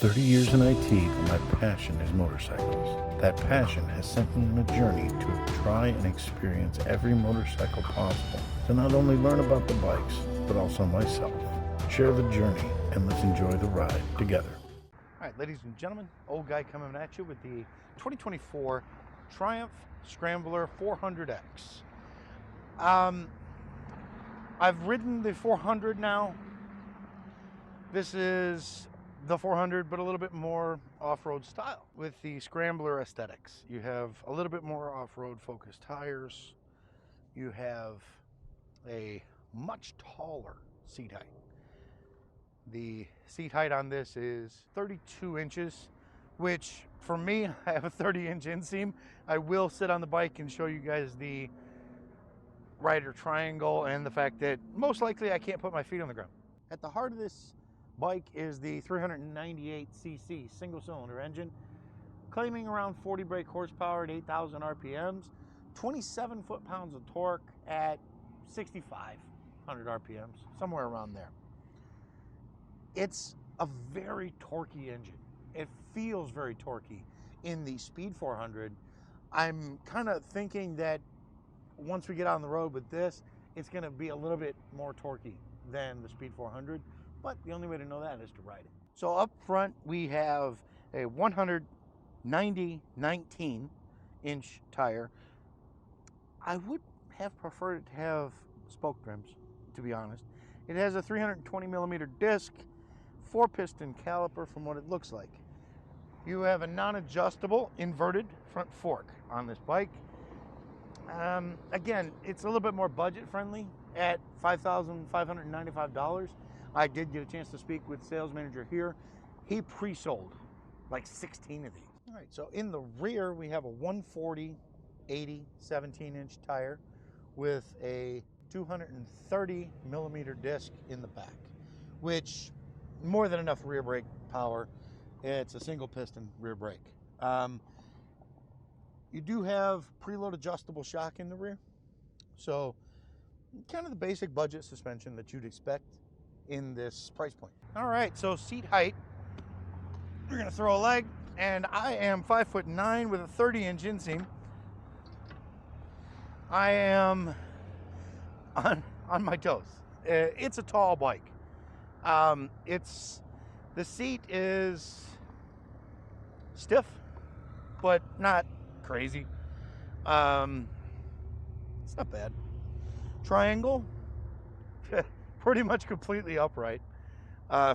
30 years in IT, but my passion is motorcycles. That passion has sent me on a journey to try and experience every motorcycle possible, to not only learn about the bikes, but also myself. Share the journey and let's enjoy the ride together. All right, ladies and gentlemen, old guy coming at you with the 2024 Triumph Scrambler 400X. I've ridden the 400 now. This is the 400, but a little bit more off-road style with the Scrambler aesthetics. You have a little bit more off-road focused tires. You have a much taller seat height. The seat height on this is 32 inches, which for me, I have a 30-inch inseam. I will sit on the bike and show you guys the rider triangle and the fact that most likely I can't put my feet on the ground. At the heart of this bike is the 398cc single-cylinder engine, claiming around 40 brake horsepower at 8,000 RPMs, 27 foot-pounds of torque at 6,500 RPMs, somewhere around there. It's a very torquey engine. It feels very torquey. In the Speed 400, I'm kind of thinking that once we get on the road with this, it's going to be a little bit more torquey than the Speed 400. But the only way to know that is to ride it. So up front, we have a 190/19-inch tire. I would have preferred it to have spoke trims, to be honest. It has a 320mm disc, 4-piston caliper from what it looks like. You have a non-adjustable inverted front fork on this bike. Again, it's a little bit more budget friendly at $5,595. I did get a chance to speak with the sales manager here. He pre-sold like 16 of these. All right, so in the rear, we have a 140/80 17-inch tire with a 230mm disc in the back, which more than enough rear brake power. It's a single piston rear brake. You do have preload adjustable shock in the rear. So kind of the basic budget suspension that you'd expect in this price point. All right, so seat height, we're gonna throw a leg, and I am 5'9" with a 30-inch inseam. I am on my toes. It's a tall bike. The seat is stiff, but not crazy. It's not bad. Triangle, pretty much completely upright.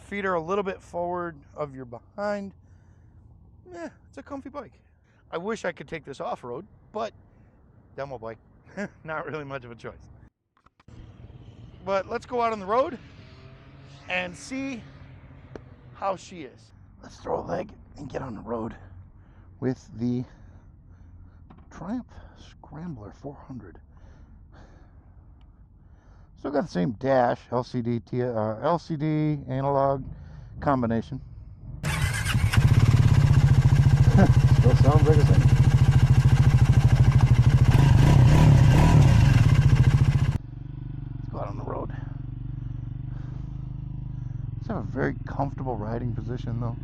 Feet are a little bit forward of your behind. It's a comfy bike. I wish I could take this off-road, but demo bike, not really much of a choice. But let's go out on the road and see how she is. Let's throw a leg and get on the road with the Triumph Scrambler 400. Still got the same dash, LCD analog combination. Still sounds like the same. Let's go out on the road. Let's have a very comfortable riding position though.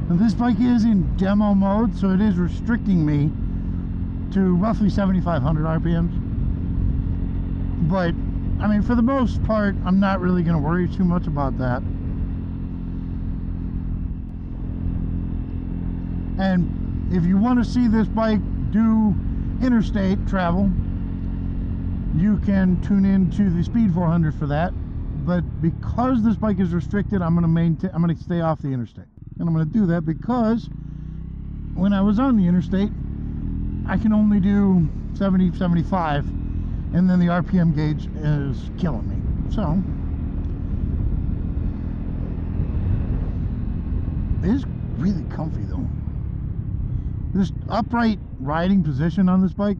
This bike is in demo mode, so it is restricting me to roughly 7,500 RPMs. But, I mean, for the most part, I'm not really going to worry too much about that. And if you want to see this bike do interstate travel, you can tune into the Speed 400 for that. But because this bike is restricted, I'm going to stay off the interstate. And I'm going to do that because when I was on the interstate, I can only do 70, 75, and then the RPM gauge is killing me. So, it is really comfy though. This upright riding position on this bike,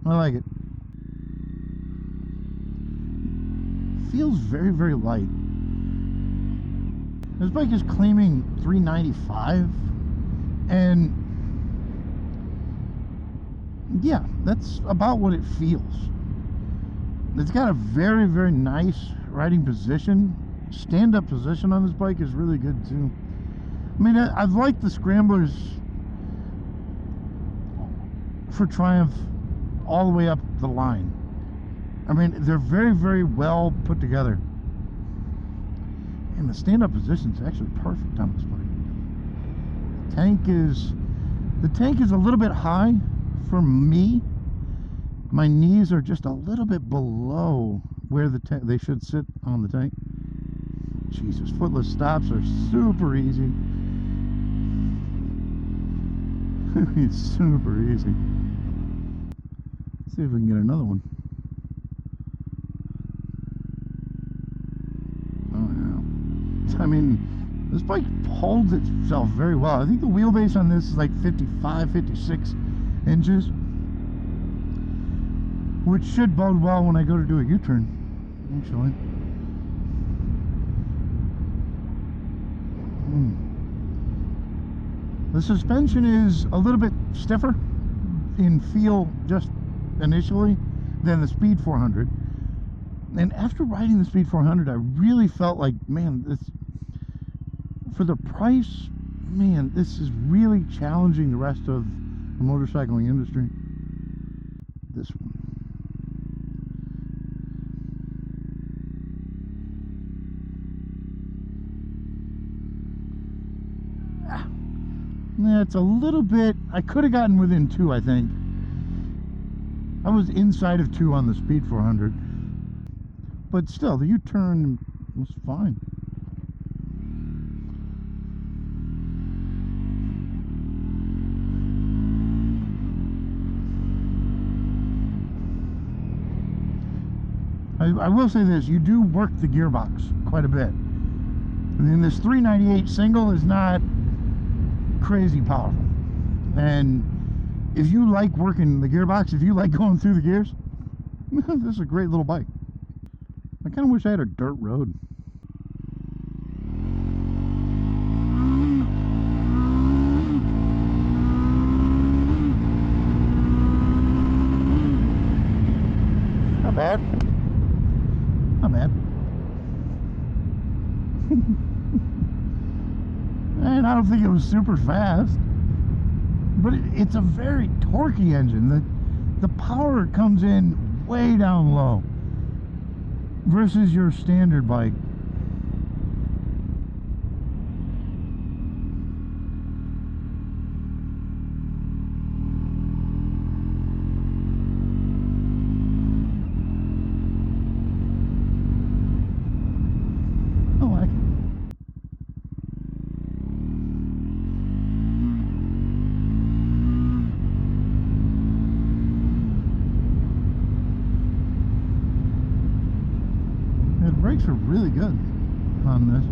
I like it. Feels very, very light. This bike is claiming 395, and yeah, that's about what it feels. It's got a very, very nice riding position. Stand-up position on this bike is really good too. I mean, I've liked the Scramblers for Triumph all the way up the line. I mean, they're very, very well put together. And the stand-up position is actually perfect on this bike. The tank is a little bit high for me. My knees are just a little bit below where they should sit on the tank. Jesus, footless stops are super easy. It's super easy. Let's see if we can get another one. Oh yeah. I mean, this bike holds itself very well. I think the wheelbase on this is like 55, 56 inches, which should bode well when I go to do a U-turn, actually. The suspension is a little bit stiffer in feel just initially than the Speed 400. And after riding the Speed 400, I really felt like, man, this, for the price, man, this is really challenging the rest of the motorcycling industry. This one. Yeah, it's a little bit, I could have gotten within 2, I think. I was inside of 2 on the Speed 400. But still, the U-turn was fine. I will say this, you do work the gearbox quite a bit. And this 398 single is not crazy powerful, and if you like working the gearbox, if you like going through the gears, this is a great little bike. I kind of wish I had a dirt road. Not bad. Not bad. And I don't think it was super fast, but it's a very torquey engine. The power comes in way down low versus your standard bike. Brakes are really good on this.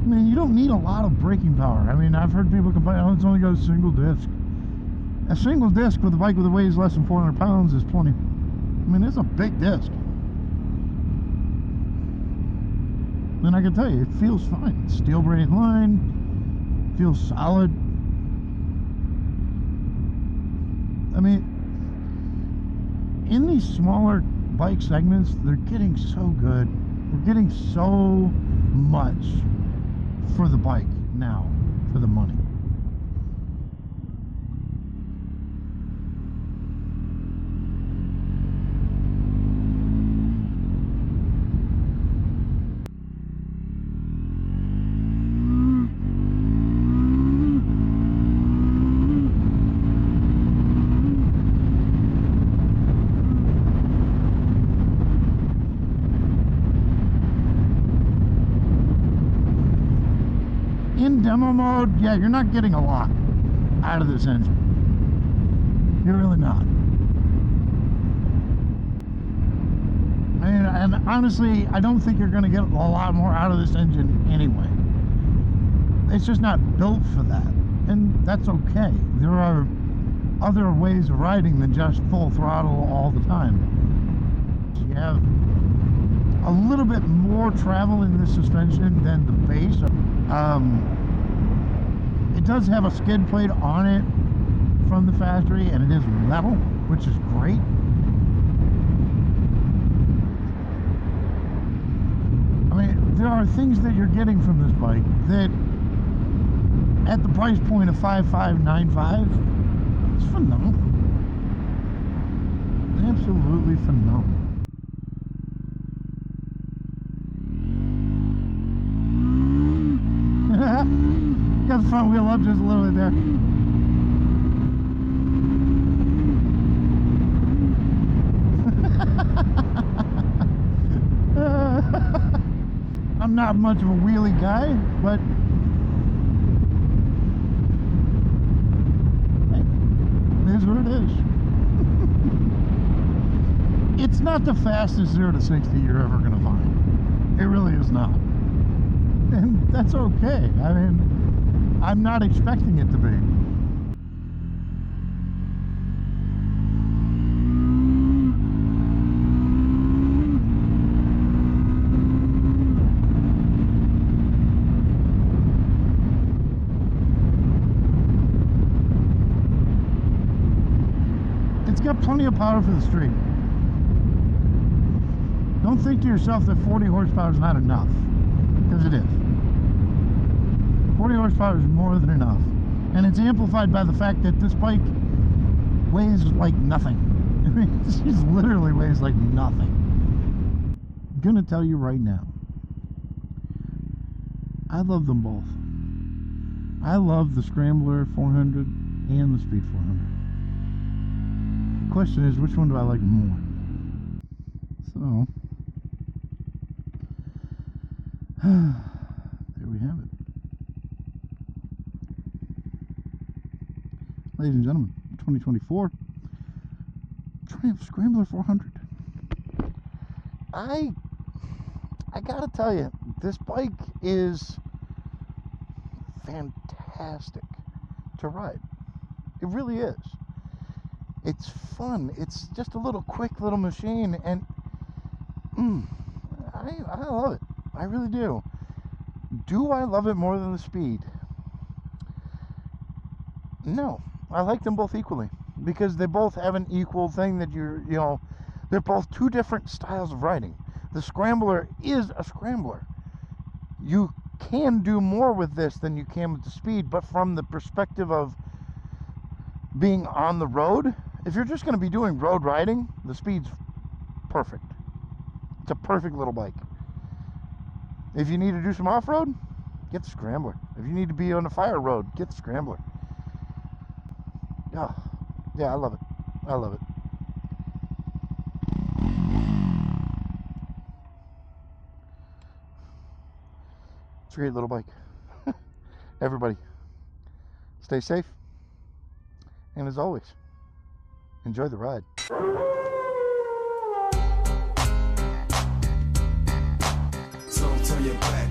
I mean, you don't need a lot of braking power. I mean, I've heard people complain, oh, it's only got a single disc. A single disc with a bike that weighs less than 400 pounds is plenty. I mean, it's a big disc. And I can tell you, it feels fine. Steel braided line, feels solid. I mean, in these smaller bike segments, they're getting so good. We're getting so much for the bike now, for the money. In demo mode, yeah, you're not getting a lot out of this engine. You're really not. And honestly, I don't think you're going to get a lot more out of this engine anyway. It's just not built for that, and that's okay. There are other ways of riding than just full throttle all the time. You have a little bit more travel in this suspension than the base. It does have a skid plate on it from the factory, and it is metal, which is great. I mean, there are things that you're getting from this bike that, at the price point of $5,595, it's phenomenal. Absolutely phenomenal. Got the front wheel up just a little bit there. I'm not much of a wheelie guy, but hey, it is what it is. It's not the fastest 0 to 60 you're ever going to find. It really is not. And that's okay. I mean, I'm not expecting it to be. It's got plenty of power for the street. Don't think to yourself that 40 horsepower is not enough, because it is. 40 horsepower is more than enough, and it's amplified by the fact that this bike weighs like nothing. I mean, it just literally weighs like nothing. I'm gonna tell you right now, I love them both. I love the Scrambler 400 and the Speed 400. The question is, which one do I like more? So there we have it. Ladies and gentlemen, 2024 Triumph Scrambler 400. I gotta tell you, this bike is fantastic to ride. It really is. It's fun. It's just a little quick little machine, and I love it. I really do. Do I love it more than the Speed? No. I like them both equally, because they both have an equal thing that they're both two different styles of riding. The Scrambler is a Scrambler. You can do more with this than you can with the Speed, but from the perspective of being on the road, if you're just going to be doing road riding, the Speed's perfect. It's a perfect little bike. If you need to do some off-road, get the Scrambler. If you need to be on a fire road, get the Scrambler. Oh, yeah, I love it. I love it. It's a great little bike. Everybody, stay safe. And as always, enjoy the ride. So turn your back.